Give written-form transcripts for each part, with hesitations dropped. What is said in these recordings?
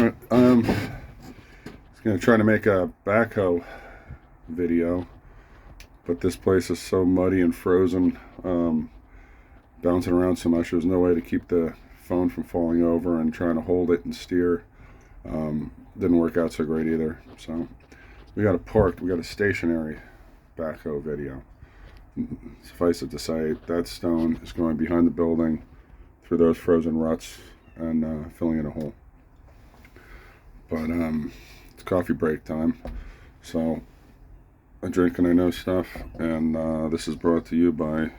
Alright, I was gonna try to make a backhoe video, but this place is so muddy and frozen, bouncing around so much, there's no way to keep the phone from falling over, and trying to hold it and steer didn't work out so great either. So we got a stationary backhoe video. Suffice it to say, that stone is going behind the building through those frozen ruts and filling in a hole. But it's coffee break time, so I drink and I know stuff, and this is brought to you by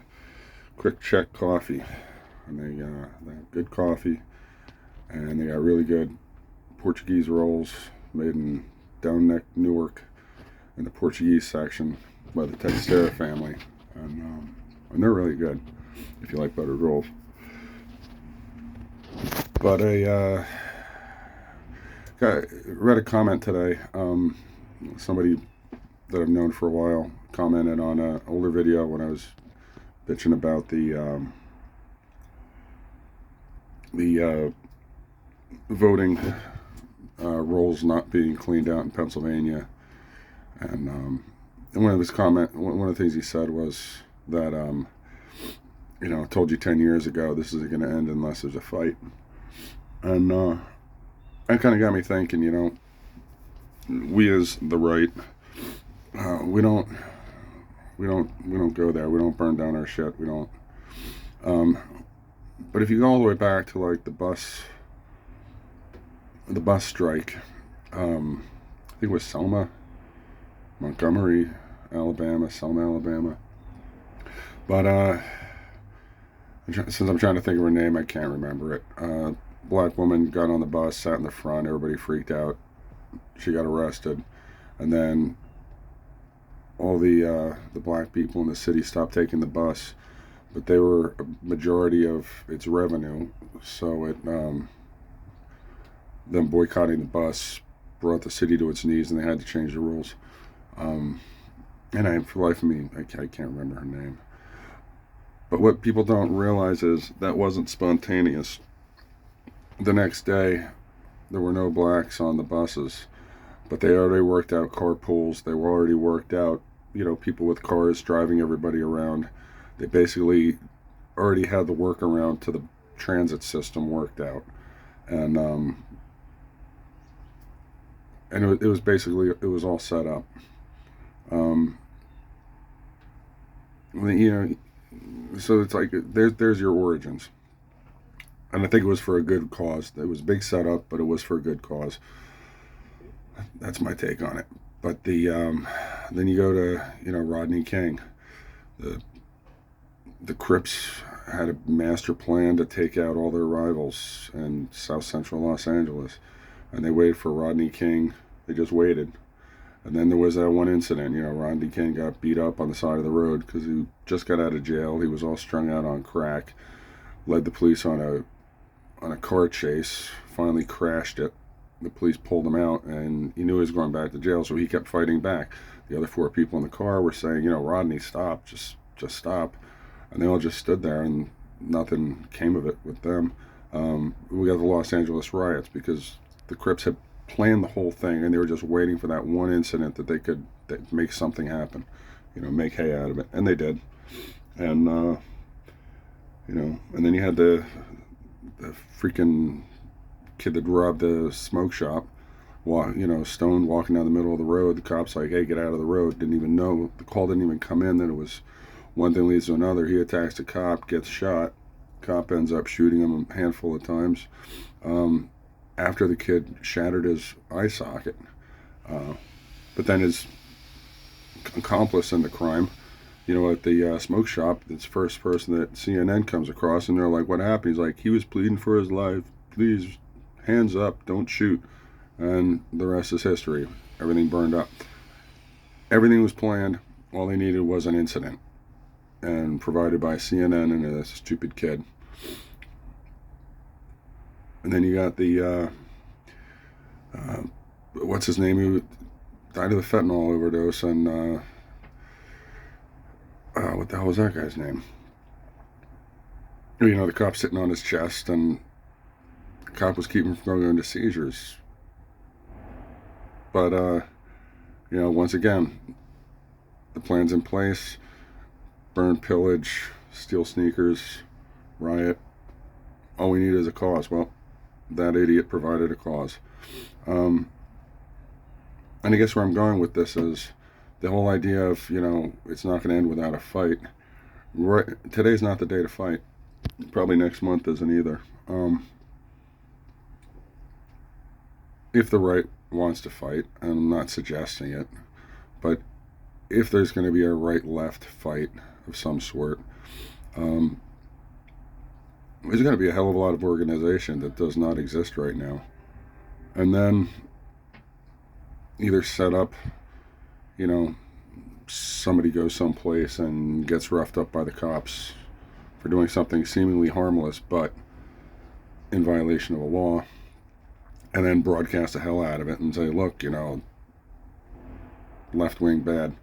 Quick Check Coffee. And they have good coffee, and they got really good Portuguese rolls made in Down Neck, Newark, in the Portuguese section by the Texera family, and they're really good if you like buttered rolls. But I read a comment today. Somebody that I've known for a while commented on an older video when I was bitching about the voting rolls not being cleaned out in Pennsylvania, and one of the things he said was that I told you 10 years ago this isn't going to end unless there's a fight, and that kind of got me thinking. We as the right, we don't go there. We don't burn down our shit. We don't. But if you go all the way back to like the bus strike, I think it was Selma, Montgomery, Alabama, Selma, Alabama. But since I'm trying to think of her name, I can't remember it. Black woman got on the bus, sat in the front. Everybody freaked out. She got arrested, and then all the black people in the city stopped taking the bus, but they were a majority of its revenue, so it them boycotting the bus brought the city to its knees, and they had to change the rules. And for the life of me, I can't remember her name. But what people don't realize is that wasn't spontaneous. The next day, there were no blacks on the buses, but they already worked out carpools. They were already worked out, people with cars driving everybody around. They basically already had the workaround to the transit system worked out, and it was all set up. So it's like there's your origins. And I think it was for a good cause. It was a big setup, but it was for a good cause. That's my take on it. But then you go to Rodney King. The Crips had a master plan to take out all their rivals in South Central Los Angeles, and they waited for Rodney King. They just waited, and then there was that one incident. Rodney King got beat up on the side of the road because he just got out of jail. He was all strung out on crack. Led the police on a car chase, finally crashed it. The police pulled him out, and he knew he was going back to jail, so he kept fighting back. The other 4 people in the car were saying, Rodney, stop, just stop. And they all just stood there, and nothing came of it with them. We got the Los Angeles riots because the Crips had planned the whole thing, and they were just waiting for that one incident that they could make something happen, make hay out of it. And they did. And, and then you had the freaking kid that robbed the smoke shop, stoned, walking down the middle of the road. The cop's like, hey, get out of the road. Didn't even know, the call didn't even come in that it was one thing leads to another. He attacks the cop, gets shot. Cop ends up shooting him a handful of times after the kid shattered his eye socket. But then his accomplice in the crime, at the smoke shop, it's the first person that CNN comes across, and they're like, what happened? He's like, he was pleading for his life. Please, hands up, don't shoot. And the rest is history. Everything burned up. Everything was planned. All they needed was an incident, and provided by CNN and a stupid kid. And then you got the what's his name, who died of a fentanyl overdose, and what the hell was that guy's name? The cop sitting on his chest, and the cop was keeping him from going into seizures. But once again, the plan's in place: burn, pillage, steal sneakers, riot. All we need is a cause. Well, that idiot provided a cause. And I guess where I'm going with this is the whole idea of, it's not going to end without a fight. Right, today's not the day to fight. Probably next month isn't either. If the right wants to fight, and I'm not suggesting it, but if there's going to be a right-left fight of some sort, there's going to be a hell of a lot of organization that does not exist right now. And then either set up, somebody goes someplace and gets roughed up by the cops for doing something seemingly harmless but in violation of a law, and then broadcast the hell out of it and say, look, left wing bad.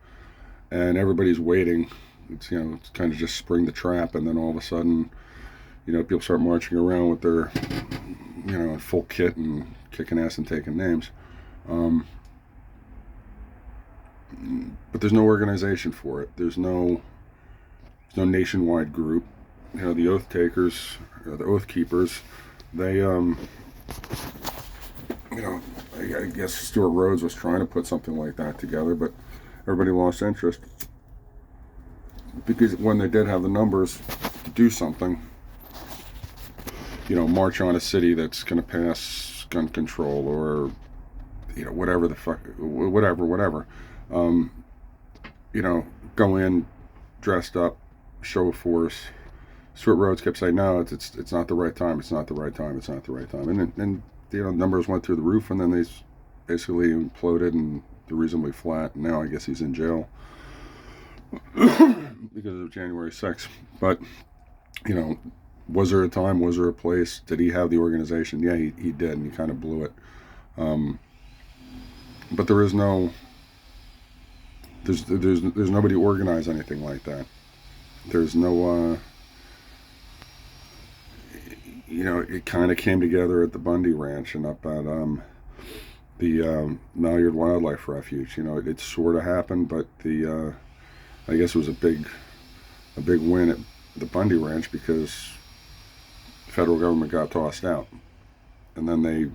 And everybody's waiting. It's, it's kind of just spring the trap, and then all of a sudden, people start marching around with their, in full kit and kicking ass and taking names. But there's no organization for it. There's no nationwide group. The oath takers, the oath keepers, they, I guess Stuart Rhodes was trying to put something like that together, but everybody lost interest. Because when they did have the numbers to do something, march on a city that's going to pass gun control, or, whatever the fuck, whatever. Go in dressed up, show force. Stuart Rhodes kept saying, no, it's not the right time. It's not the right time. It's not the right time. And numbers went through the roof, and then they basically imploded and they're reasonably flat. And now I guess he's in jail because of January 6th. But, was there a time? Was there a place? Did he have the organization? Yeah, he did, and he kind of blew it. But there is no... There's nobody organized anything like that. There's no... it kind of came together at the Bundy Ranch and up at the Malheur Wildlife Refuge. It sort of happened, but I guess it was a big win at the Bundy Ranch because the federal government got tossed out, and then they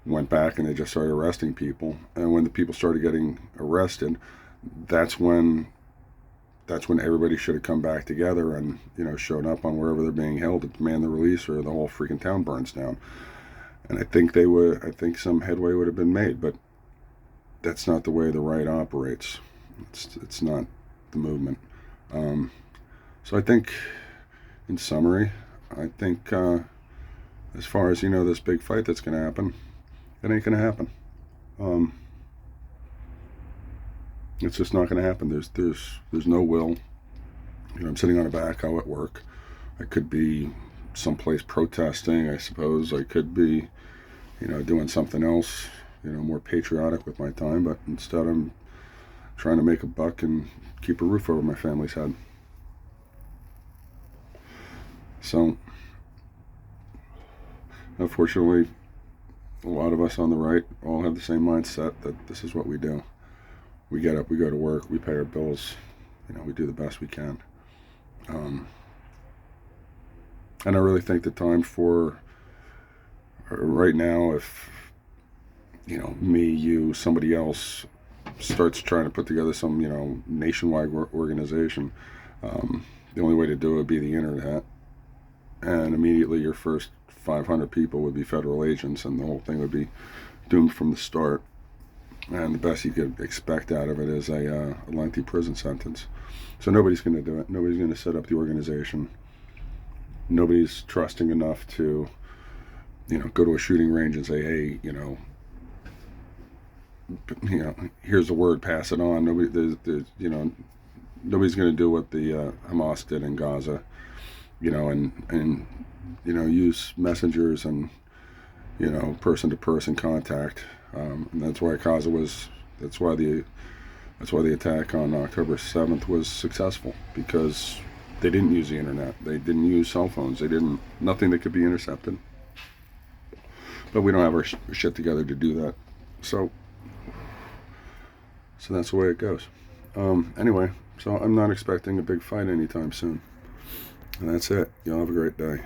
went back and they just started arresting people. And when the people started getting arrested, that's when everybody should have come back together and showed up on wherever they're being held to demand the release, or the whole freaking town burns down. And I think some headway would have been made, but that's not the way the right operates. It's not the movement. So I think, in summary, as far as this big fight that's going to happen, it ain't going to happen. It's just not going to happen. There's no will. I'm sitting on a backhoe at work. I could be someplace protesting, I suppose. I could be, doing something else, more patriotic with my time. But instead, I'm trying to make a buck and keep a roof over my family's head. So, unfortunately, a lot of us on the right all have the same mindset that this is what we do. We get up, we go to work, we pay our bills, we do the best we can. And I really think the time for right now, if me, you, somebody else starts trying to put together some nationwide organization, the only way to do it would be the internet, and immediately your first 500 people would be federal agents, and the whole thing would be doomed from the start. And the best you could expect out of it is a lengthy prison sentence. So nobody's going to do it. Nobody's going to set up the organization. Nobody's trusting enough to, go to a shooting range and say, hey, here's the word, pass it on. Nobody's going to do what the Hamas did in Gaza, and use messengers and, person-to-person contact. And that's why that's why the attack on October 7th was successful, because they didn't use the internet. They didn't use cell phones. Nothing that could be intercepted. But we don't have our shit together to do that. So So that's the way it goes. Anyway, so I'm not expecting a big fight anytime soon. And that's it. Y'all have a great day.